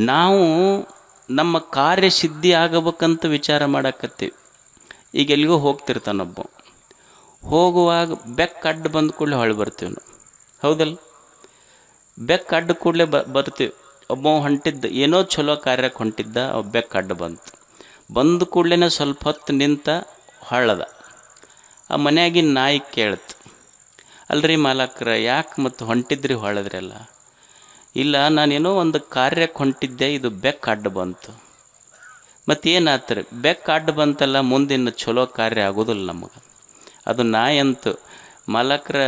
ನಾವು ನಮ್ಮ ಕಾರ್ಯಸಿದ್ಧಿ ಆಗಬೇಕಂತ ವಿಚಾರ ಮಾಡಕತ್ತೀವಿ. ಈಗ ಎಲ್ಲಿಗೋ ಹೋಗ್ತಿರ್ತಾನೊಬ್ಬ, ಹೋಗುವಾಗ ಬೆಕ್ಕ ಅಡ್ಡು ಬಂದ ಕೂಡಲೇ ಹೊಳೆ ಬರ್ತೀವಿ ನಾವು, ಹೌದಲ್ಲ? ಬೆಕ್ಕ ಅಡ್ಡ ಕೂಡಲೇ ಬರ್ತೀವಿ. ಒಬ್ಬ ಹೊಂಟಿದ್ದ, ಏನೋ ಚಲೋ ಕಾರ್ಯಕ್ಕೆ ಹೊಂಟಿದ್ದ, ಬೆಕ್ಕ ಅಡ್ಡ ಬಂದ ಕೂಡಲೇ ಸ್ವಲ್ಪ ಹೊತ್ತು ನಿಂತ ಹೊಳ್ಳದ. ಆ ಮನ್ಯಾಗಿನ ನಾಯಿ ಕೇಳ್ತು, ಅಲ್ರಿ ಮಾಲಕ್ರ ಯಾಕೆ ಮತ್ತು ಹೊಂಟಿದ್ರಿ ಹೊಳದ್ರಲ್ಲ? ಇಲ್ಲ, ನಾನೇನೋ ಒಂದು ಕಾರ್ಯಕ್ಕೆ ಹೊಂಟಿದ್ದೆ, ಇದು ಬೆಕ್ಕ ಅಡ್ಡ ಬಂತು. ಮತ್ತೇನಾತ್ರಿ? ಬೆಕ್ಕ ಅಡ್ಡ ಬಂತಲ್ಲ, ಮುಂದಿನ ಚಲೋ ಕಾರ್ಯ ಆಗೋದಿಲ್ಲ ನಮಗೆ. ಅದು ನಾಯಿ ಅಂತು, ಮಾಲಕ್ರ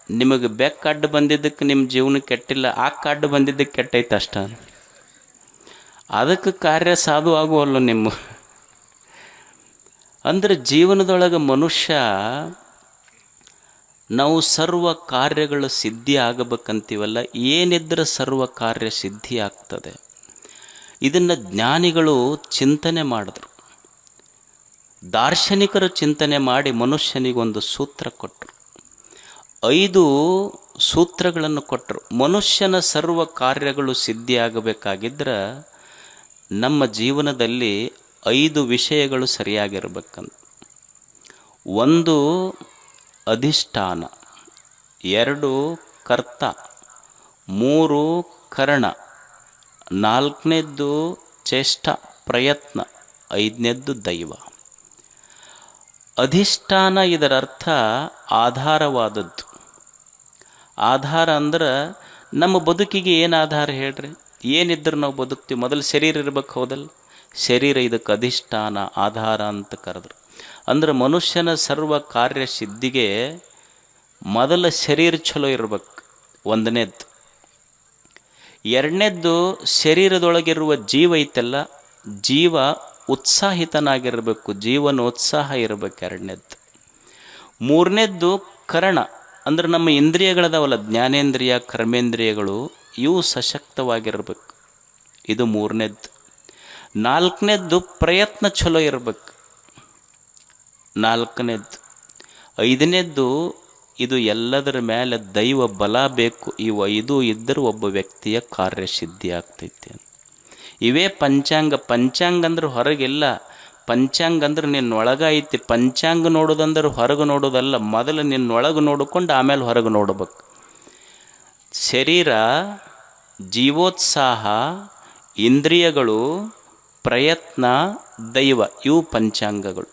ನಿಮಗೆ ಬೆಕ್ಕ ಅಡ್ಡ ಬಂದಿದ್ದಕ್ಕೆ ನಿಮ್ಮ ಜೀವನ ಕೆಟ್ಟಿಲ್ಲ, ಅಡ್ಡ ಬಂದಿದ್ದಕ್ಕೆ ಕೆಟ್ಟೈತೆ ಅಷ್ಟ. ಅದಕ್ಕೆ ಕಾರ್ಯ ಸಾಧು ಆಗುವಲ್ಲ ನಿಮ್ಮ. ಅಂದರೆ ಜೀವನದೊಳಗೆ ಮನುಷ್ಯ ನಾವು ಸರ್ವ ಕಾರ್ಯಗಳು ಸಿದ್ಧಿ ಆಗಬೇಕಂತೀವಲ್ಲ, ಏನಿದ್ರೆ ಸರ್ವ ಕಾರ್ಯ ಸಿದ್ಧಿ ಆಗ್ತದೆ. ಇದನ್ನು ಜ್ಞಾನಿಗಳು ಚಿಂತನೆ ಮಾಡಿದ್ರು, ದಾರ್ಶನಿಕರು ಚಿಂತನೆ ಮಾಡಿ ಮನುಷ್ಯನಿಗೊಂದು ಸೂತ್ರ ಕೊಟ್ಟರು. 5 ಸೂತ್ರಗಳನ್ನು ಕೊಟ್ಟರು. ಮನುಷ್ಯನ ಸರ್ವ ಕಾರ್ಯಗಳು ಸಿದ್ಧಿಯಾಗಬೇಕಾಗಿದ್ದರೆ ನಮ್ಮ ಜೀವನದಲ್ಲಿ 5 ವಿಷಯಗಳು ಸರಿಯಾಗಿರ್ಬೇಕಂತ. 1 ಅಧಿಷ್ಠಾನ, 2 ಕರ್ತ, 3 ಕರ್ಣ, 4ನೇದ್ದು ಚೇಷ್ಟ ಪ್ರಯತ್ನ, 5ನೇದ್ದು ದೈವ. ಅಧಿಷ್ಠಾನ ಇದರ ಅರ್ಥ ಆಧಾರವಾದದ್ದು. ಆಧಾರ ಅಂದ್ರೆ ನಮ್ಮ ಬದುಕಿಗೆ ಏನು ಆಧಾರ ಹೇಳ್ರಿ? ಏನಿದ್ರೆ ನಾವು ಬದುಕ್ತೀವಿ? ಮೊದಲು ಶರೀರ ಇರ್ಬೇಕು, ಹೌದಲ್ಲ? ಶರೀರ ಇದಕ್ಕೆ ಅಧಿಷ್ಠಾನ, ಆಧಾರ ಅಂತ ಕರೆದ್ರು. ಅಂದ್ರೆ ಮನುಷ್ಯನ ಸರ್ವ ಕಾರ್ಯ ಸಿದ್ಧಿಗೆ ಮೊದಲ ಶರೀರ ಚಲೋ ಇರ್ಬೇಕು, 1ನೇದ್ದು. 2ನೇದ್ದು ಶರೀರದೊಳಗಿರುವ ಜೀವ ಐತಲ್ಲ, ಜೀವ ಉತ್ಸಾಹಿತನಾಗಿರಬೇಕು, ಜೀವನೋತ್ಸಾಹ ಇರಬೇಕು, 2ನೇದ್ದು. 3ನೇದ್ದು ಕರ್ಣ, ಅಂದ್ರೆ ನಮ್ಮ ಇಂದ್ರಿಯಗಳದಾವಲ್ಲ, ಜ್ಞಾನೇಂದ್ರಿಯ ಕರ್ಮೇಂದ್ರಿಯಗಳು, ಇವು ಸಶಕ್ತವಾಗಿರ್ಬೇಕು, ಇದು 3ನೇದ್ದು. 4ನೇದ್ದು ಪ್ರಯತ್ನ ಚಲೋ ಇರಬೇಕು, 4ನೇದ್ದು. 5ನೇದ್ದು ಇದು ಎಲ್ಲದರ ಮೇಲೆ ದೈವ ಬಲ ಬೇಕು. ಇವು 5 ಇದ್ದರೂ ಒಬ್ಬ ವ್ಯಕ್ತಿಯ ಕಾರ್ಯಸಿದ್ಧಿ ಆಗ್ತೈತೆ. ಇವೇ ಪಂಚಾಂಗ. ಪಂಚಾಂಗ ಅಂದ್ರೆ ಹೊರಗೆಲ್ಲ, ಪಂಚಾಂಗ ಅಂದ್ರೆ ನಿನ್ನೊಳಗೆ ಐತಿ. ಪಂಚಾಂಗ ನೋಡೋದಂದ್ರೆ ಹೊರಗೆ ನೋಡೋದಲ್ಲ, ಮೊದಲು ನಿನ್ನೊಳಗೆ ನೋಡಿಕೊಂಡು ಆಮೇಲೆ ಹೊರಗೆ ನೋಡ್ಬೇಕು. ಶರೀರ, ಜೀವೋತ್ಸಾಹ, ಇಂದ್ರಿಯಗಳು, ಪ್ರಯತ್ನ, ದೈವ, ಇವು ಪಂಚಾಂಗಗಳು.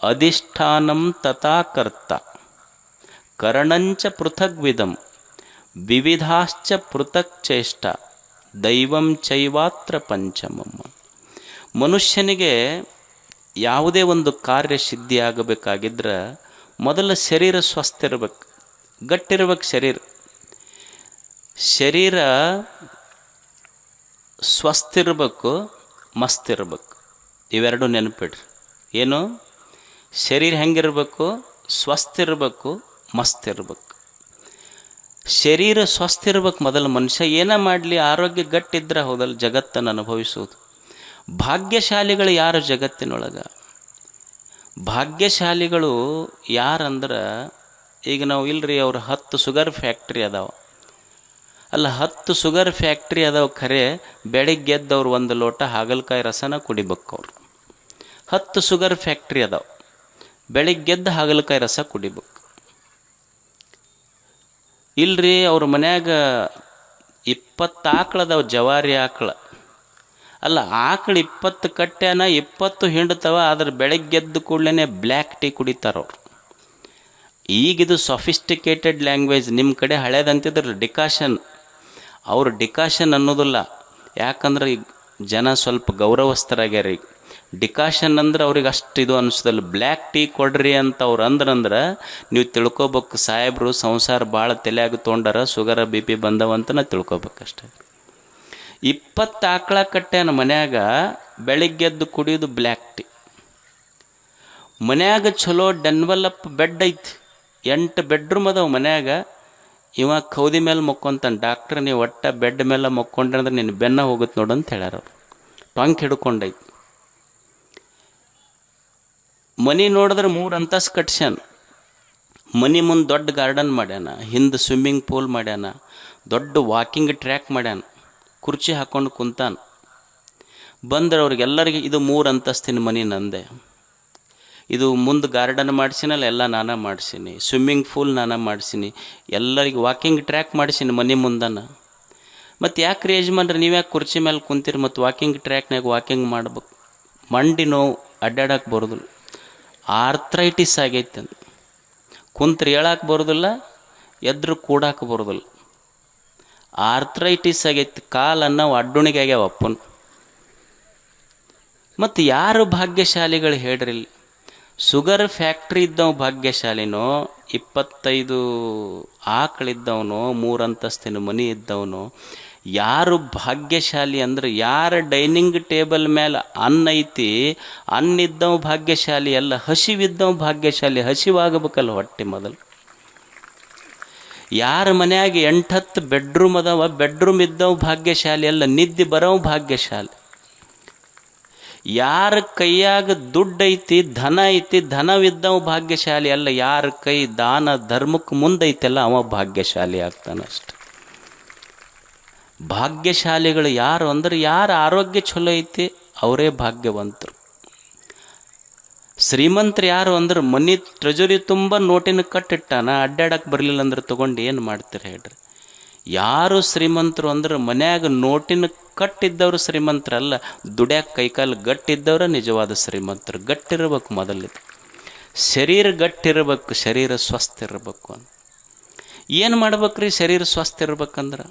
ಅಧಿಷ್ಠಾನಂ ತಥಾ ಕರ್ತ ಕರಣಂಚ ಪೃಥಗ್ವಿಧಂ ವಿವಿಧಾಶ್ಚ ಪೃಥಕ್ ಚೇಷ್ಟ ದೈವಂ ಚೈವಾತ್ರ ಪಂಚಮಂ. ಮನುಷ್ಯನಿಗೆ ಯಾವುದೇ ಒಂದು ಕಾರ್ಯ ಸಿದ್ಧಿ ಆಗಬೇಕಾಗಿದ್ರೆ ಮೊದಲು ಶರೀರ ಸ್ವಸ್ಥ ಇರ್ಬೇಕು, ಗಟ್ಟಿರ್ಬೇಕು. ಶರೀರ ಸ್ವಸ್ಥ ಇರಬೇಕು, ಮಸ್ತ್ ಇರಬೇಕು. ಇವೆರಡು ನೆನಪಿಡ್ರಿ. ಏನು? ಶರೀರ ಹೆಂಗಿರಬೇಕು? ಸ್ವಸ್ಥ ಇರಬೇಕು, ಮಸ್ತ್ ಇರಬೇಕು. ಶರೀರ ಸ್ವಸ್ಥ ಇರ್ಬೇಕು ಮೊದಲು. ಮನುಷ್ಯ ಏನೇ ಮಾಡಲಿ ಆರೋಗ್ಯ ಗಟ್ಟಿದ್ರೆ ಹೌದಲ್ಲ ಜಗತ್ತನ್ನು ಅನುಭವಿಸುವುದು. ಭಾಗ್ಯಶಾಲಿಗಳು ಯಾರು ಜಗತ್ತಿನೊಳಗೆ? ಭಾಗ್ಯಶಾಲಿಗಳು ಯಾರಂದ್ರೆ, ಈಗ ನಾವು ಇಲ್ರಿ ಅವ್ರು 10 ಶುಗರ್ ಫ್ಯಾಕ್ಟ್ರಿ ಅದಾವ ಅಲ್ಲ, 10 ಶುಗರ್ ಫ್ಯಾಕ್ಟ್ರಿ ಅದಾವ ಖರೆ, ಬೆಳಿಗ್ಗೆ ಎದ್ದವ್ರು 1 ಲೋಟ ಹಾಗಲಕಾಯಿ ರಸನ ಕುಡಿಬೇಕು. ಅವ್ರು 10 ಶುಗರ್ ಫ್ಯಾಕ್ಟ್ರಿ ಅದಾವ, ಬೆಳಿಗ್ಗೆದ್ದು ಹಾಗಲಕಾಯಿ ರಸ ಕುಡಿಬೇಕು. ಇಲ್ರಿ ಅವ್ರ ಮನ್ಯಾಗ 20 ಆಕಳದವ, ಜವಾರಿ ಆಕಳ ಅಲ್ಲ, ಆಕಳ 20 ಕಟ್ಟ್ಯಾನ, 20 ಹಿಂಡ್ತವ. ಆದ್ರೆ ಬೆಳಗ್ಗೆದ್ದು ಕೂಡಲೇ ಬ್ಲ್ಯಾಕ್ ಟೀ ಕುಡಿತಾರವ್ರು. ಈಗಿದು ಸೊಫಿಸ್ಟಿಕೇಟೆಡ್ ಲ್ಯಾಂಗ್ವೇಜ್. ನಿಮ್ಮ ಕಡೆ ಹಳೇದಂತಿದ್ರಲ್ಲ ಡಿಕಾಷನ್, ಅವರು ಡಿಕಾಷನ್ ಅನ್ನೋದಿಲ್ಲ. ಯಾಕಂದ್ರೆ ಈಗ ಜನ ಸ್ವಲ್ಪ ಗೌರವಸ್ಥರಾಗ್ಯಾರ. ಈಗ ಡಿಕಾಷನ್ ಅಂದ್ರೆ ಅವ್ರಿಗೆ ಅಷ್ಟು ಇದು ಅನಿಸೋದಲ್ಲ. ಬ್ಲ್ಯಾಕ್ ಟೀ ಕೊಡ್ರಿ ಅಂತ ಅವ್ರು ಅಂದ್ರಂದ್ರೆ ನೀವು ತಿಳ್ಕೊಬೇಕು, ಸಾಹೇಬರು ಸಂಸಾರ ಭಾಳ ತಲೆಯಾಗಿ ತೊಗೊಂಡಾರ, ಶುಗರ BP ಬಂದವಂತ ನಾ ತಿಳ್ಕೊಬೇಕಷ್ಟೆ. 20 ಆಕಳ ಕಟ್ಟ್ಯಾನ ಮನ್ಯಾಗ, ಬೆಳಿಗ್ಗೆದ್ದು ಕುಡಿಯೋದು ಬ್ಲ್ಯಾಕ್ ಟೀ. ಮನ್ಯಾಗ ಚಲೋ ಡೆನ್ವಲಪ್ ಬೆಡ್ ಐತಿ, 8 ಬೆಡ್ರೂಮ್ ಅದಾವ ಮನ್ಯಾಗ. ಇವ ಕೌದಿ ಮೇಲೆ ಮಕ್ಕೊಂತಾನೆ. ಡಾಕ್ಟ್ರ್ ನೀವು ಒಟ್ಟ ಬೆಡ್ ಮೇಲೆ ಮಕ್ಕೊಂಡ್ರೆ ಅಂದ್ರೆ ನಿನ್ನ ಬೆನ್ನ ಹೋಗುತ್ತೆ ನೋಡು ಅಂತ ಹೇಳ್ಯಾರ ಅವ್ರು. ಟೊಂಕ್ ಹಿಡ್ಕೊಂಡೈತಿ. ಮನೆ ನೋಡಿದ್ರೆ 3 ಅಂತಸ್ತು ಕಟ್ಸ್ಯಾನ. ಮನೆ ಮುಂದೆ ದೊಡ್ಡ ಗಾರ್ಡನ್ ಮಾಡ್ಯಾನ, ಹಿಂದೆ ಸ್ವಿಮ್ಮಿಂಗ್ ಪೂಲ್ ಮಾಡ್ಯಾನ, ದೊಡ್ಡ ವಾಕಿಂಗ್ ಟ್ರ್ಯಾಕ್ ಮಾಡ್ಯಾನ. ಕುರ್ಚಿ ಹಾಕ್ಕೊಂಡು ಕುಂತಾನ. ಬಂದ್ರೆ ಅವ್ರಿಗೆಲ್ಲರಿಗೆ ಇದು 3 ಅಂತಸ್ತಿನ ಮನೆ ನಂದೆ, ಇದು ಮುಂದೆ ಗಾರ್ಡನ್ ಮಾಡಿಸಿನಲ್ಲ ಎಲ್ಲ ನಾನೇ ಮಾಡಿಸೀನಿ, ಸ್ವಿಮ್ಮಿಂಗ್ ಪೂಲ್ ನಾನೇ ಮಾಡಿಸೀನಿ, ಎಲ್ಲರಿಗೆ ವಾಕಿಂಗ್ ಟ್ರ್ಯಾಕ್ ಮಾಡಿಸೀನಿ ಮನೆ ಮುಂದನ. ಮತ್ತು ಯಾಕೆ ಯಜಮಾನ್ರಿ ನೀವು ಯಾಕೆ ಕುರ್ಚಿ ಮೇಲೆ ಕುಂತೀರಿ, ಮತ್ತು ವಾಕಿಂಗ್ ಟ್ರ್ಯಾಕ್ನಾಗ ವಾಕಿಂಗ್ ಮಾಡ್ಬೇಕು? ಮಂಡಿ ನೋವು, ಅಡ್ಡಾಡಕ್ಕೆ ಬರೋದಿಲ್ಲ, ಆರ್ಥ್ರೈಟಿಸ್ ಆಗೈತೆ ಅಂತ. ಕುಂತ್ರೆ ಹೇಳಕ್ಕೆ ಬರೋದಿಲ್ಲ, ಎದ್ರು ಕೂಡಕ್ಕೆ ಬರೋದಿಲ್ಲ, ಆರ್ಥ್ರೈಟಿಸ್ ಆಗೈತಿ, ಕಾಲನ್ನು ಅಡ್ಡುಣಿಗೆ ಆಗ್ಯಾವ ಅಪ್ಪನ. ಮತ್ತು ಯಾರು ಭಾಗ್ಯಶಾಲಿಗಳು ಹೇಳ್ರಿ? ಶುಗರ್ ಫ್ಯಾಕ್ಟ್ರಿ ಇದ್ದವ ಭಾಗ್ಯಶಾಲಿನೋ, 25 ಆಕಳಿದ್ದವನೋ, 3 ಅಂತಸ್ತಿನ ಮನೆ ಇದ್ದವನು? ಯಾರು ಭಾಗ್ಯಶಾಲಿ ಅಂದ್ರೆ ಯಾರ ಡೈನಿಂಗ್ ಟೇಬಲ್ ಮೇಲೆ ಅನ್ನ ಐತಿ, ಅನ್ನ ಇದ್ದವ ಭಾಗ್ಯಶಾಲಿ ಅಲ್ಲ, ಹಸಿವಿದ್ದವ ಭಾಗ್ಯಶಾಲಿ. ಹಸಿವಾಗಬೇಕಲ್ಲ ಹೊಟ್ಟೆ ಮೊದಲು. ಯಾರ ಮನ್ಯಾಗ 8-10 ಬೆಡ್ರೂಮ್ ಅದಾವ, ಬೆಡ್ರೂಮ್ ಇದ್ದವ ಭಾಗ್ಯಶಾಲಿ ಅಲ್ಲ, ನಿದ್ದೆ ಬರೋವು ಭಾಗ್ಯಶಾಲಿ. ಯಾರ ಕೈಯಾಗ ದುಡ್ಡು ಐತಿ, ಧನ ಐತಿ, ಧನವಿದ್ದವ ಭಾಗ್ಯಶಾಲಿ ಅಲ್ಲ, ಯಾರ ಕೈ ದಾನ ಧರ್ಮಕ್ಕೆ ಮುಂದೈತೆಲ್ಲ ಅವ ಭಾಗ್ಯಶಾಲಿ ಆಗ್ತಾನಷ್ಟೆ. ಭಾಗ್ಯಶಾಲಿಗಳು ಯಾರು ಅಂದ್ರೆ ಯಾರ ಆರೋಗ್ಯ ಚಲೋ ಐತಿ ಅವರೇ ಭಾಗ್ಯವಂತರು. ಶ್ರೀಮಂತರು ಯಾರು ಅಂದ್ರೆ ಮನಿ ಟ್ರೆಜರಿ ತುಂಬ ನೋಟಿನ ಕಟ್ಟಿಟ್ಟಾನ, ಅಡ್ಡಾಡಕ್ಕೆ ಬರಲಿಲ್ಲ ಅಂದ್ರೆ ತೊಗೊಂಡು ಏನು ಮಾಡ್ತೀರಿ ಹೇಳ್ರಿ? ಯಾರು ಶ್ರೀಮಂತರು ಅಂದ್ರೆ ಮನ್ಯಾಗ ನೋಟಿನ ಕಟ್ಟಿದ್ದವರು ಶ್ರೀಮಂತರಲ್ಲ, ದುಡ್ಯಾಕ ಕೈಕಾಲು ಗಟ್ಟಿದ್ದವ್ರ ನಿಜವಾದ ಶ್ರೀಮಂತರು. ಗಟ್ಟಿರ್ಬೇಕು ಮೊದಲಿದ್ದು, ಶರೀರ ಗಟ್ಟಿರ್ಬೇಕು, ಶರೀರ ಸ್ವಸ್ಥ ಇರಬೇಕು ಅಂತ. ಏನು ಮಾಡ್ಬೇಕ್ರಿ ಶರೀರ ಸ್ವಸ್ಥ ಇರ್ಬೇಕಂದ್ರೆ?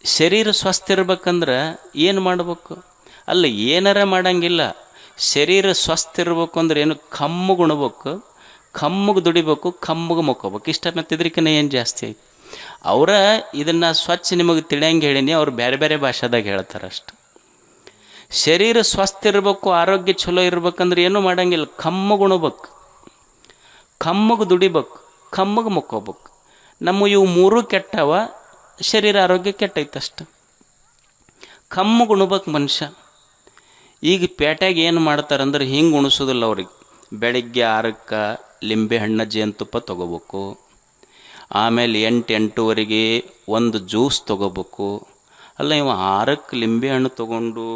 ಶರೀರ ಸ್ವಸ್ಥ ಇರ್ಬೇಕಂದ್ರೆ ಏನು ಮಾಡ್ಬೇಕು? ಅಲ್ಲ, ಏನಾರ ಮಾಡಂಗಿಲ್ಲ. ಶರೀರ ಸ್ವಸ್ಥ ಇರ್ಬೇಕು ಅಂದ್ರೆ ಏನು? ಕಮ್ಮಗೆ ಉಣ್ಬೇಕು, ಕಮ್ಮಗೆ ದುಡಿಬೇಕು, ಕಮ್ಮಗೆ ಮುಕ್ಕೋಬೇಕು. ಇಷ್ಟ ಮತ್ತಿದ್ರಿಕಿನ್ನ ಏನು ಜಾಸ್ತಿ ಐತಿ? ಅವರ ಇದನ್ನು ಸ್ವಚ್ಛ ನಿಮಗೆ ತಿಳಿಯಂಗೆ ಹೇಳೀನಿ, ಅವ್ರು ಬೇರೆ ಬೇರೆ ಭಾಷೆದಾಗ ಹೇಳ್ತಾರೆ ಅಷ್ಟು. ಶರೀರ ಸ್ವಸ್ಥ ಇರಬೇಕು, ಆರೋಗ್ಯ ಚಲೋ ಇರ್ಬೇಕಂದ್ರೆ ಏನೂ ಮಾಡಂಗಿಲ್ಲ. ಕಮ್ಮಗೆ ಉಣ್ಬೇಕು, ಕಮ್ಮಗೆ ದುಡಿಬೇಕು, ಕಮ್ಮಗೆ ಮುಕ್ಕೋಬೇಕು. ನಮ್ಮ ಇವು 3 ಕೆಟ್ಟವ, ಶರೀರ ಆರೋಗ್ಯ ಕೆಟ್ಟೈತಷ್ಟು. ಕಮ್ಮಗೆ ಉಣ್ಬೇಕು ಮನುಷ್ಯ. ಈಗ ಪೇಟೆಗೆ ಏನು ಮಾಡ್ತಾರಂದ್ರೆ ಹಿಂಗೆ ಉಣಿಸೋದಿಲ್ಲ ಅವ್ರಿಗೆ. ಬೆಳಿಗ್ಗೆ 6ಕ್ಕೆ ಲಿಂಬೆ ಹಣ್ಣು ಜೇನುತುಪ್ಪ ತೊಗೋಬೇಕು, ಆಮೇಲೆ 8-8:30 ಒಂದು ಜ್ಯೂಸ್ ತೊಗೋಬೇಕು. ಅಲ್ಲ, ಇವ 6ಕ್ಕೆ ಲಿಂಬೆ ಹಣ್ಣು ತೊಗೊಂಡು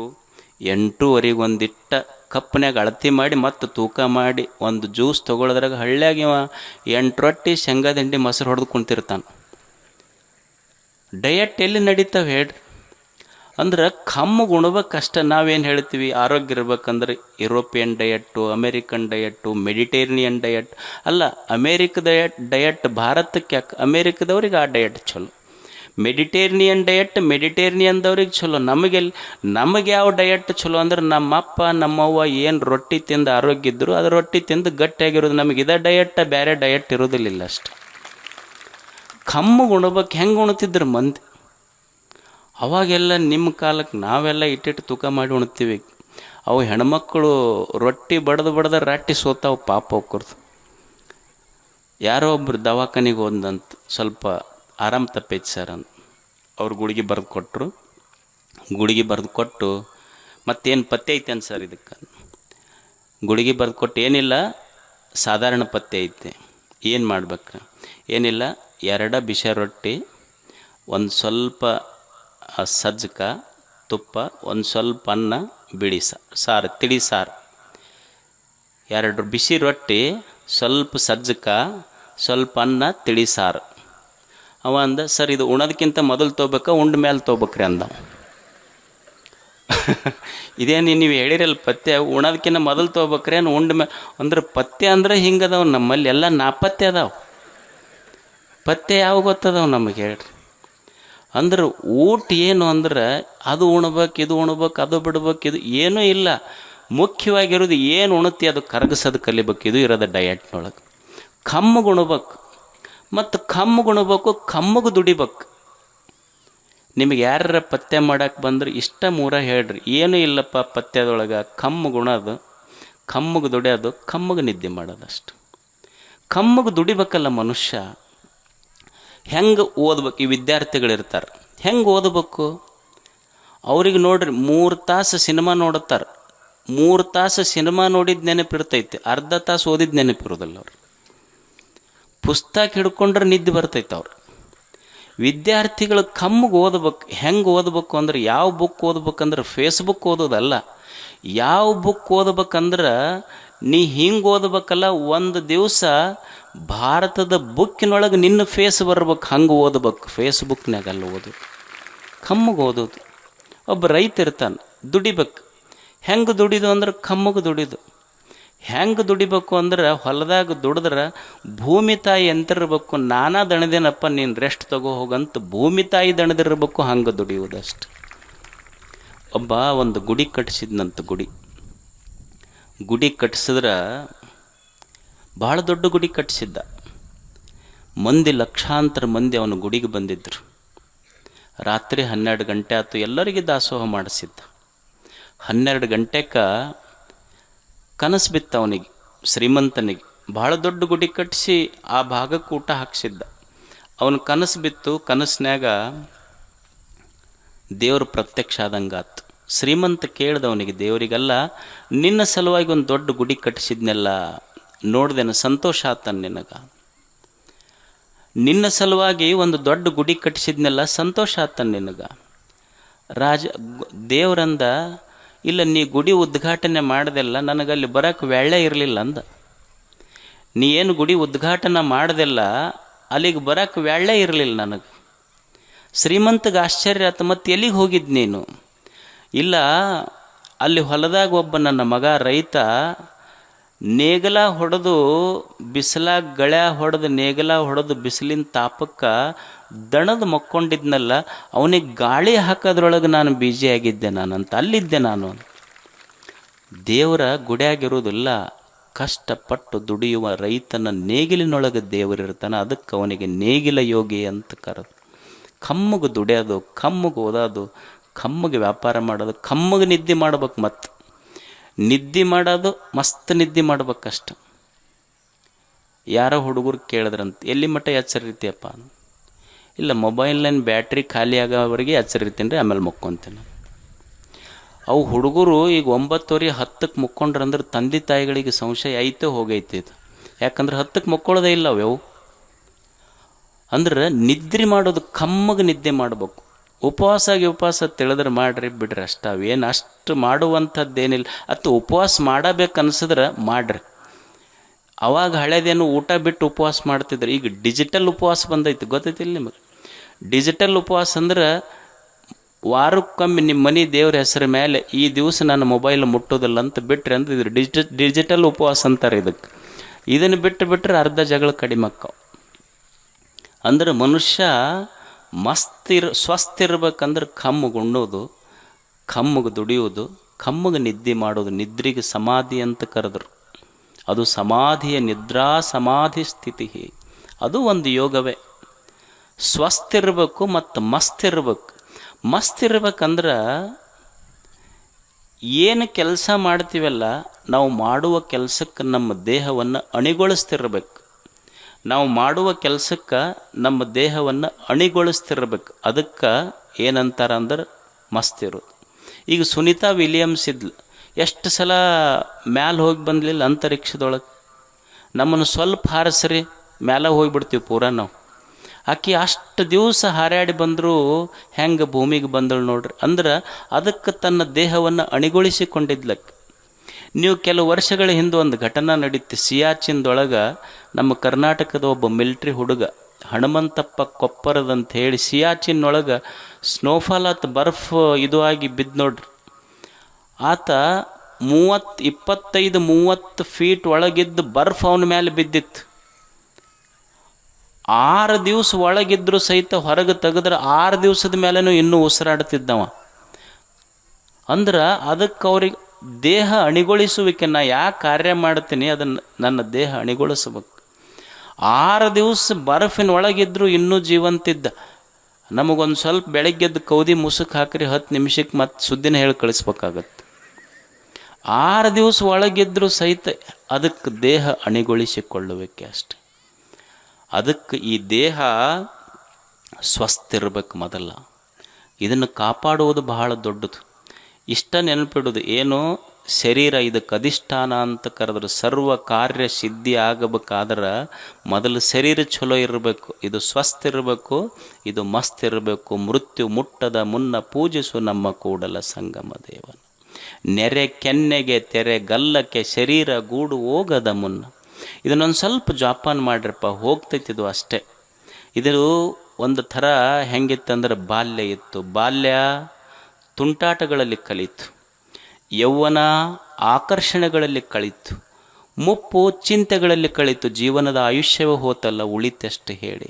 8:30 ಒಂದಿಟ್ಟ ಕಪ್ನ್ಯಾಗ ಅಳತಿ ಮಾಡಿ ಮತ್ತು ತೂಕ ಮಾಡಿ ಒಂದು ಜ್ಯೂಸ್ ತೊಗೊಳೋದ್ರಾಗ ಹಳ್ಳ್ಯಾಗ ಇವ 8 ರೊಟ್ಟಿ ಶೇಂಗಾ ದಿಂಡಿ ಮೊಸರು ಹೊಡೆದು ಕುಂತಿರ್ತಾನೆ. ಡಯಟ್ ಎಲ್ಲಿ ನಡೀತಾವೆ ಹೇಳ್ರಿ? ಅಂದ್ರೆ ಕಮ್ಮಗೆ ಉಣ್ಬೇಕಷ್ಟ. ನಾವೇನು ಹೇಳ್ತೀವಿ ಆರೋಗ್ಯ ಇರ್ಬೇಕಂದ್ರೆ ಯುರೋಪಿಯನ್ ಡಯಟ್ಟು, ಅಮೇರಿಕನ್ ಡಯಟ್ಟು, ಮೆಡಿಟೇರಿಯನ್ ಡಯಟ್. ಅಲ್ಲ, ಅಮೇರಿಕದ ಡಯಟ್ ಭಾರತಕ್ಕೆ ಯಾಕೆ? ಅಮೇರಿಕದವ್ರಿಗೆ ಆ ಡಯಟ್ ಚಲೋ. ಮೆಡಿಟೇರಿಯನ್ ಡಯಟ್ ಮೆಡಿಟೇರಿಯನ್ದವ್ರಿಗೆ ಚಲೋ. ನಮಗೆ ಯಾವ ಡಯಟ್ ಚಲೋ ಅಂದ್ರೆ ನಮ್ಮಪ್ಪ ನಮ್ಮವ್ವ ಏನು ರೊಟ್ಟಿ ತಿಂದು ಆರೋಗ್ಯ ಇದ್ದರು, ಅದು ರೊಟ್ಟಿ ತಿಂದು ಗಟ್ಟಿಯಾಗಿರೋದು. ನಮಗೆ ಇದೇ ಡಯಟ್, ಬೇರೆ ಡಯಟ್ ಇರೋದಿಲ್ಲ ಅಷ್ಟು. ಕಮ್ಮಗೆ ಉಣ್ಬೇಕು. ಹೆಂಗೆ ಉಣ್ತಿದ್ರು ಮಂದಿ ಅವಾಗೆಲ್ಲ? ನಿಮ್ಮ ಕಾಲಕ್ಕೆ ನಾವೆಲ್ಲ ಇಟ್ಟಿಟ್ಟು ತೂಕ ಮಾಡಿ ಉಣ್ತೀವಿ. ಅವು ಹೆಣ್ಮಕ್ಕಳು ರೊಟ್ಟಿ ಬಡ್ದು ರಾಟಿ ಸೋತಾವು ಪಾಪ ಹೋಗ್ಕೊಡ್ದು. ಯಾರೋ ಒಬ್ರು ದವಾಖಾನಿಗೆ ಹೋದಂತ, ಸ್ವಲ್ಪ ಆರಾಮ್ ತಪ್ಪೈತಿ ಸರ್ ಅಂತ. ಅವ್ರು ಗುಳಿಗೆ ಬರೆದು ಕೊಟ್ಟರು. ಗುಳಿಗೆ ಬರೆದು ಕೊಟ್ಟು ಮತ್ತೇನು ಪಥ್ಯ ಐತೆ ಅಂತ ಸರ್ ಇದಕ್ಕೆ? ಗುಳಿಗೆ ಬರೆದು ಕೊಟ್ಟು ಏನಿಲ್ಲ, ಸಾಧಾರಣ ಪಥ್ಯ ಐತೆ. ಏನು ಮಾಡ್ಬೇಕು? ಏನಿಲ್ಲ, 2 ಬಿಸಿ ರೊಟ್ಟಿ, ಒಂದು ಸ್ವಲ್ಪ ಸಜ್ಜಕ ತುಪ್ಪ, ಒಂದು ಸ್ವಲ್ಪ ಅನ್ನ, ಬಿಳಿ ಸಾರು, ತಿಳಿ ಸಾರು. 2 ಬಿಸಿ ರೊಟ್ಟಿ, ಸ್ವಲ್ಪ ಸಜ್ಜಕ, ಸ್ವಲ್ಪ ಅನ್ನ, ತಿಳಿ ಸಾರು. ಅವ ಅಂದ, ಸರ್ ಇದು ಉಣೋದಕ್ಕಿಂತ ಮೊದಲು ತೊಗೋಬೇಕಾ ಉಂಡ ಮೇಲೆ ತೊಗೋಬೇಕ್ರಿ ಅಂದ. ಇದೇನು ನೀವು ಹೇಳಿರಲ್ಲ ಪಥ್ಯ, ಉಣೋದಕ್ಕಿಂತ ಮೊದಲು ತೊಗೋಬೇಕ್ರಿ ಏನು ಉಂಡ ಮೇಲೆ? ಅಂದ್ರೆ ಪಥ್ಯ ಅಂದ್ರೆ ಹಿಂಗದಾವ ನಮ್ಮಲ್ಲಿ, ಎಲ್ಲ ನಾಪಥ್ಯ ಅದಾವ. ಪಥ್ಯ ಯಾವ ಗೊತ್ತದವು ನಮಗೆ ಹೇಳ್ರಿ? ಅಂದ್ರೆ ಊಟ ಏನು ಅಂದ್ರೆ ಅದು ಉಣ್ಬೇಕು, ಇದು ಉಣ್ಬೇಕು, ಅದು ಬಿಡ್ಬೇಕು, ಇದು ಏನೂ ಇಲ್ಲ. ಮುಖ್ಯವಾಗಿರೋದು ಏನು ಉಣತಿ ಅದು ಕರಗಿಸೋದು ಕಲಿಬೇಕು. ಇದು ಇರೋದು ಡಯಟ್ನೊಳಗೆ. ಕಮ್ಮಗೆ ಉಣ್ಬೇಕು, ಮತ್ತು ಕಮ್ಮಗೆ ಉಣ್ಬೇಕು, ಕಮ್ಮಗೆ ದುಡಿಬೇಕು. ನಿಮಗೆ ಯಾರ ಪಥ್ಯ ಮಾಡೋಕೆ ಬಂದ್ರೆ ಇಷ್ಟ 3 ಹೇಳ್ರಿ. ಏನೂ ಇಲ್ಲಪ್ಪ ಪಥ್ಯದೊಳಗೆ. ಕಮ್ಮಗೆ ಉಣೋದು, ಕಮ್ಮಗೆ ದುಡಿಯೋದು, ಕಮ್ಮಗೆ ನಿದ್ದೆ ಮಾಡೋದು ಅಷ್ಟು. ಕಮ್ಮಗೆ ದುಡಿಬೇಕಲ್ಲ ಮನುಷ್ಯ. ಹೆಂಗೆ ಓದ್ಬೇಕು? ಈ ವಿದ್ಯಾರ್ಥಿಗಳಿರ್ತಾರೆ, ಹೆಂಗೆ ಓದಬೇಕು? ಅವ್ರಿಗೆ ನೋಡ್ರಿ 3 ತಾಸು ಸಿನಿಮಾ ನೋಡುತ್ತಾರೆ. 3 ತಾಸು ಸಿನಿಮಾ ನೋಡಿದ ನೆನಪಿರ್ತೈತಿ, ಅರ್ಧ ತಾಸು ಓದಿದ ನೆನಪಿರೋದಿಲ್ಲ ಅವ್ರು. ಪುಸ್ತಕ ಹಿಡ್ಕೊಂಡ್ರೆ ನಿದ್ದೆ ಬರ್ತೈತೆ ಅವ್ರು. ವಿದ್ಯಾರ್ಥಿಗಳು ಕಮ್ಮಗೆ ಓದ್ಬೇಕು. ಹೆಂಗೆ ಓದ್ಬೇಕು ಅಂದ್ರೆ, ಯಾವ ಬುಕ್ ಓದ್ಬೇಕಂದ್ರೆ ಫೇಸ್ಬುಕ್ ಓದೋದಲ್ಲ. ಯಾವ ಬುಕ್ ಓದ್ಬೇಕಂದ್ರೆ ನೀ ಹಿಂಗೆ ಓದ್ಬೇಕಲ್ಲ, ಒಂದು ದಿವಸ ಭಾರತದ ಬುಕ್ಕಿನೊಳಗೆ ನಿನ್ನ ಫೇಸ್ ಬರ್ಬೇಕು, ಹಂಗೆ ಓದ್ಬೇಕು. ಫೇಸ್ಬುಕ್ನಾಗಲ್ಲ ಓದೋದು, ಕಮ್ಮಗೆ ಓದೋದು. ಒಬ್ಬ ರೈತ ಇರ್ತಾನೆ, ದುಡಿಬೇಕು. ಹೆಂಗೆ ದುಡಿದು ಅಂದ್ರೆ ಕಮ್ಮಗೆ ದುಡಿದು. ಹೆಂಗೆ ದುಡಿಬೇಕು ಅಂದ್ರೆ ಹೊಲದಾಗ ದುಡಿದ್ರೆ ಭೂಮಿ ತಾಯಿ ಎಂತಿರ್ಬೇಕು, ನಾನಾ ದಣದೇನಪ್ಪ ನೀನು ರೆಸ್ಟ್ ತಗೋ ಹೋಗಂತ ಭೂಮಿ ತಾಯಿ ದಣದಿರ್ಬೇಕು, ಹಂಗೆ ದುಡಿಯೋದಷ್ಟು. ಒಬ್ಬ ಒಂದು ಗುಡಿ ಕಟ್ಟಿಸಿದ್ನಂತ. ಗುಡಿ ಕಟ್ಟಿಸಿದ್ರೆ ಭಾಳ ದೊಡ್ಡ ಗುಡಿ ಕಟ್ಟಿಸಿದ್ದ. ಮಂದಿ, ಲಕ್ಷಾಂತರ ಮಂದಿ ಅವನ ಗುಡಿಗೆ ಬಂದಿದ್ದರು. ರಾತ್ರಿ 12 ಗಂಟೆ ಆಯ್ತು, ಎಲ್ಲರಿಗೆ ದಾಸೋಹ ಮಾಡಿಸಿದ್ದ. 12 ಗಂಟೆಗೆ ಕನಸು ಬಿತ್ತು ಅವನಿಗೆ, ಶ್ರೀಮಂತನಿಗೆ. ಭಾಳ ದೊಡ್ಡ ಗುಡಿ ಕಟ್ಟಿಸಿ ಆ ಭಾಗಕ್ಕೆ ಊಟ ಹಾಕ್ಸಿದ್ದ. ಅವನ ಕನಸು ಬಿತ್ತು. ಕನಸಿನ್ಯಾಗ ದೇವರು ಪ್ರತ್ಯಕ್ಷ ಆದಂಗಾತು. ಶ್ರೀಮಂತ ಕೇಳ್ದವನಿಗೆ, ದೇವರಿಗಲ್ಲ, ನಿನ್ನ ಸಲುವಾಗಿ ಒಂದು ದೊಡ್ಡ ಗುಡಿ ಕಟ್ಟಿಸಿದ್ನೆಲ್ಲ ನೋಡ್ದೇನ, ಸಂತೋಷ ಆತನ ನಿನಗೆ. ನಿನ್ನ ಸಲುವಾಗಿ ಒಂದು ದೊಡ್ಡ ಗುಡಿ ಕಟ್ಟಿಸಿದ್ನೆಲ್ಲ ಸಂತೋಷ ಆತನ ನಿನಗೆ. ದೇವರಂದ, ಇಲ್ಲ, ನೀ ಗುಡಿ ಉದ್ಘಾಟನೆ ಮಾಡ್ದೆಲ್ಲ, ನನಗಲ್ಲಿ ಬರೋಕ್ಕೆ ವೇಳೆ ಇರಲಿಲ್ಲ ಅಂದ. ನೀ ಏನು ಗುಡಿ ಉದ್ಘಾಟನೆ ಮಾಡ್ದೆಲ್ಲ, ಅಲ್ಲಿಗೆ ಬರೋಕ್ಕೆ ವೇಳೆ ಇರಲಿಲ್ಲ ನನಗೆ. ಶ್ರೀಮಂತಗೆ ಆಶ್ಚರ್ಯ ಆಯ್ತು, ಮತ್ತು ಎಲ್ಲಿಗೆ ಹೋಗಿದ್ದು ನೀನು? ಇಲ್ಲ, ಅಲ್ಲಿ ಹೊಲದಾಗ ಒಬ್ಬ ನನ್ನ ಮಗ ರೈತ ನೇಗಲ ಹೊಡೆದು ಬಿಸಿಲಾಗ ಗಳ್ಯಾ ಹೊಡೆದು ನೇಗಲ ಹೊಡೆದು ಬಿಸಿಲಿನ ತಾಪಕ್ಕೆ ದಣದು ಮಕ್ಕೊಂಡಿದ್ನಲ್ಲ, ಅವನಿಗೆ ಗಾಳಿ ಹಾಕೋದ್ರೊಳಗೆ ನಾನು ಆಗಿದ್ದೆ ನಾನಂತ, ಅಲ್ಲಿದ್ದೆ ನಾನು. ದೇವರ ಗುಡಿಯಾಗಿರೋದಿಲ್ಲ, ಕಷ್ಟಪಟ್ಟು ದುಡಿಯುವ ರೈತನ ನೇಗಿಲಿನೊಳಗೆ ದೇವರಿರ್ತಾನೆ. ಅದಕ್ಕೆ ಅವನಿಗೆ ನೇಗಿಲ ಯೋಗಿ ಅಂತ ಕರೆದು. ಕಮ್ಮಗೆ ದುಡಿಯೋದು, ಕಮ್ಮಗೆ ಓದೋದು, ಕಮ್ಮಗೆ ವ್ಯಾಪಾರ ಮಾಡೋದು, ಕಮ್ಮಗೆ ನಿದ್ದೆ ಮಾಡ್ಬೇಕು. ಮತ್ತು ನಿದ್ದೆ ಮಾಡೋದು ಮಸ್ತ್ ನಿದ್ದೆ ಮಾಡ್ಬೇಕಷ್ಟ. ಯಾರೋ ಹುಡುಗರು ಕೇಳಿದ್ರಂತ, ಎಲ್ಲಿ ಮಟ್ಟ ಎಚ್ಚರಿತೀಯಪ್ಪ? ಇಲ್ಲ, ಮೊಬೈಲ್ನ ಬ್ಯಾಟ್ರಿ ಖಾಲಿ ಆಗೋವರೆಗೆ ಎಚ್ಚರಿತೀನಿ ರೀ, ಆಮೇಲೆ ಮುಕ್ಕೊಂತೀನಿ. ಅವು ಹುಡುಗರು ಈಗ 9:30, 10ಕ್ಕೆ ಮುಕ್ಕೊಂಡ್ರಂದ್ರೆ ತಂದೆ ತಾಯಿಗಳಿಗೆ ಸಂಶಯ ಐತೆ ಹೋಗೈತೆ ಇದು. ಯಾಕಂದ್ರೆ 10ಕ್ಕೆ ಮುಕ್ಕೊಳ್ಳೋದೇ ಇಲ್ಲ ಅವು. ಅಂದ್ರೆ ನಿದ್ರೆ ಮಾಡೋದು, ಕಮ್ಮಗೆ ನಿದ್ದೆ ಮಾಡ್ಬೇಕು. ಉಪವಾಸ ತಿಳಿದ್ರೆ ಮಾಡ್ರಿ, ಬಿಡ್ರಿ ಅಷ್ಟ. ಅವೇನು ಅಷ್ಟು ಮಾಡುವಂಥದ್ದೇನಿಲ್ಲ. ಉಪವಾಸ ಮಾಡಬೇಕನ್ಸಿದ್ರೆ ಮಾಡ್ರಿ. ಅವಾಗ ಹಳೇದೇನು ಊಟ ಬಿಟ್ಟು ಉಪವಾಸ ಮಾಡ್ತಿದ್ರು. ಈಗ ಡಿಜಿಟಲ್ ಉಪವಾಸ ಬಂದೈತಿ, ಗೊತ್ತೈತಿಲ್ಲ ನಿಮಗೆ? ಡಿಜಿಟಲ್ ಉಪವಾಸ ಅಂದ್ರೆ ವಾರಕ್ಕೊಮ್ಮೆ ನಿಮ್ಮ ಮನೆ ದೇವ್ರ ಹೆಸರ ಮೇಲೆ ಈ ದಿವಸ ನಾನು ಮೊಬೈಲ್ ಮುಟ್ಟೋದಿಲ್ಲ ಅಂತ ಬಿಟ್ರಿ ಅಂದ್ರೆ ಇದು ಡಿಜಿಟಲ್ ಉಪವಾಸ ಅಂತಾರೆ ಇದಕ್ಕೆ. ಇದನ್ನು ಬಿಟ್ಟರೆ ಅರ್ಧ ಜಗಳ ಕಡಿಮೆ ಆಕ್ಕವು. ಅಂದ್ರೆ ಮನುಷ್ಯ ಸ್ವಸ್ಥ ಇರ್ಬೇಕಂದ್ರೆ ಕಮ್ಮಗೆ ಉಣ್ಣೋದು, ಕಮ್ಮಗೆ ದುಡಿಯೋದು, ಕಮ್ಮಗೆ ನಿದ್ದೆ ಮಾಡೋದು. ನಿದ್ರೆಗೆ ಸಮಾಧಿ ಅಂತ ಕರೆದ್ರು. ಅದು ಸಮಾಧಿಯ ನಿದ್ರಾ ಸಮಾಧಿ ಸ್ಥಿತಿ, ಅದು ಒಂದು ಯೋಗವೇ. ಸ್ವಸ್ಥ ಇರಬೇಕು ಮತ್ತು ಮಸ್ತ್ ಇರಬೇಕು. ಮಸ್ತ್ ಇರ್ಬೇಕಂದ್ರೆ ಏನು ಕೆಲಸ ಮಾಡ್ತೀವಲ್ಲ, ನಾವು ಮಾಡುವ ಕೆಲಸಕ್ಕೆ ನಮ್ಮ ದೇಹವನ್ನು ಅಣಿಗೊಳಿಸ್ತಿರ್ಬೇಕು. ನಾವು ಮಾಡುವ ಕೆಲಸಕ್ಕೆ ನಮ್ಮ ದೇಹವನ್ನು ಅಣಿಗೊಳಿಸ್ತಿರ್ಬೇಕು. ಅದಕ್ಕೆ ಏನಂತಾರೆ ಅಂದ್ರೆ ಮಸ್ತ್ ಇರೋದು. ಈಗ ಸುನೀತಾ ವಿಲಿಯಮ್ಸ್ ಇದ್ಲು, ಎಷ್ಟು ಸಲ ಮ್ಯಾಲೆ ಹೋಗಿ ಬಂದಲಿಲ್ಲ ಅಂತರಿಕ್ಷದೊಳಗೆ. ನಮ್ಮನ್ನು ಸ್ವಲ್ಪ ಹಾರಿಸ್ರಿ, ಮ್ಯಾಲೆ ಹೋಗಿಬಿಡ್ತೀವಿ ಪೂರಾ ನಾವು. ಆಕೆ ಅಷ್ಟು ದಿವಸ ಹಾರಾಡಿ ಬಂದರೂ ಹೆಂಗೆ ಭೂಮಿಗೆ ಬಂದಳು ನೋಡ್ರಿ. ಅಂದ್ರೆ ಅದಕ್ಕೆ ತನ್ನ ದೇಹವನ್ನು ಅಣಿಗೊಳಿಸಿಕೊಂಡಿದ್ಲಕ್ಕೆ. ನೀವು ಕೆಲವು ವರ್ಷಗಳ ಹಿಂದೆ ಒಂದು ಘಟನೆ ನಡೀತು. ಸಿಯಾಚಿನ್ದೊಳಗೆ ನಮ್ಮ ಕರ್ನಾಟಕದ ಒಬ್ಬ ಮಿಲ್ಟ್ರಿ ಹುಡುಗ ಹನುಮಂತಪ್ಪ ಕೊಪ್ಪರದಂತ ಹೇಳಿ ಸಿಯಾಚಿನ್ನೊಳಗೆ ಸ್ನೋಫಾಲ್ ಆತ ಬರ್ಫ್ ಇದು ಆಗಿ ಬಿದ್ದು ನೋಡ್ರಿ. ಆತ 25-30 ಫೀಟ್ ಒಳಗಿದ್ದು ಬರ್ಫ್ ಅವನ ಮೇಲೆ ಬಿದ್ದಿತ್ತು. 6 ದಿವಸ ಒಳಗಿದ್ರು ಸಹಿತ ಹೊರಗೆ ತೆಗೆದ್ರೆ 6 ದಿವಸದ ಮೇಲೇನೂ ಇನ್ನೂ ಉಸಿರಾಡ್ತಿದ್ದವ. ಅಂದ್ರೆ ಅದಕ್ಕೆ ಅವ್ರಿಗೆ ದೇಹ ಅಣಿಗೊಳಿಸುವಿಕೆ. ನಾ ಯಾಕೆ ಕಾರ್ಯ ಮಾಡ್ತೀನಿ ಅದನ್ನು ನನ್ನ ದೇಹ ಅಣಿಗೊಳಿಸ್ಬೇಕು. 6 ದಿವಸ ಬರ್ಫಿನ ಒಳಗಿದ್ರು ಇನ್ನೂ ಜೀವಂತಿದ್ದ. ನಮಗೊಂದು ಸ್ವಲ್ಪ ಬೆಳಗ್ಗೆದ್ದು ಕೌದಿ ಮುಸುಕ್ ಹಾಕ್ರಿ 10 ನಿಮಿಷಕ್ಕೆ ಮತ್ತೆ ಸುದ್ದಿನ ಹೇಳಿ ಕಳಿಸ್ಬೇಕಾಗತ್ತೆ. 6 ದಿವಸ ಒಳಗಿದ್ರು ಸಹಿತ ಅದಕ್ಕೆ ದೇಹ ಅಣಿಗೊಳಿಸಿಕೊಳ್ಳುವಿಕೆ ಅಷ್ಟೆ. ಅದಕ್ಕೆ ಈ ದೇಹ ಸ್ವಸ್ಥ ಇರಬೇಕು ಮೊದಲ. ಇದನ್ನು ಕಾಪಾಡುವುದು ಬಹಳ ದೊಡ್ಡದು. ಇಷ್ಟ ನೆನಪಿಡೋದು ಏನು, ಶರೀರ ಇದಕ್ಕೆ ಅಧಿಷ್ಠಾನ ಅಂತ ಕರೆದ್ರೆ ಸರ್ವ ಕಾರ್ಯ ಸಿದ್ಧಿ ಆಗಬೇಕಾದ್ರೆ ಮೊದಲು ಶರೀರ ಚಲೋ ಇರಬೇಕು, ಇದು ಸ್ವಸ್ಥ ಇರಬೇಕು, ಇದು ಮಸ್ತ್ ಇರಬೇಕು. ಮೃತ್ಯು ಮುಟ್ಟದ ಮುನ್ನ ಪೂಜಿಸು ನಮ್ಮ ಕೂಡಲ ಸಂಗಮ ದೇವನ. ನೆರೆ ಕೆನ್ನೆಗೆ ತೆರೆ ಗಲ್ಲಕ್ಕೆ ಶರೀರ ಗೂಡು ಹೋಗದ ಮುನ್ನ. ಇದನ್ನೊಂದು ಸ್ವಲ್ಪ ಜೋಪಾನ ಮಾಡ್ರಪ್ಪ, ಹೋಗ್ತೈತಿದು ಅಷ್ಟೇ. ಇದು ಒಂದು ಥರ ಹೆಂಗಿತ್ತಂದ್ರೆ ಬಾಲ್ಯ ಇತ್ತು. ಬಾಲ್ಯ ತುಂಟಾಟಗಳಲ್ಲಿ ಕಲಿತು, ಯೌವನ ಆಕರ್ಷಣೆಗಳಲ್ಲಿ ಕಳೀತು, ಮುಪ್ಪು ಚಿಂತೆಗಳಲ್ಲಿ ಕಳೀತು. ಜೀವನದ ಆಯುಷ್ಯವೇ ಹೋತಲ್ಲ, ಉಳಿತಷ್ಟು ಹೇಳಿ.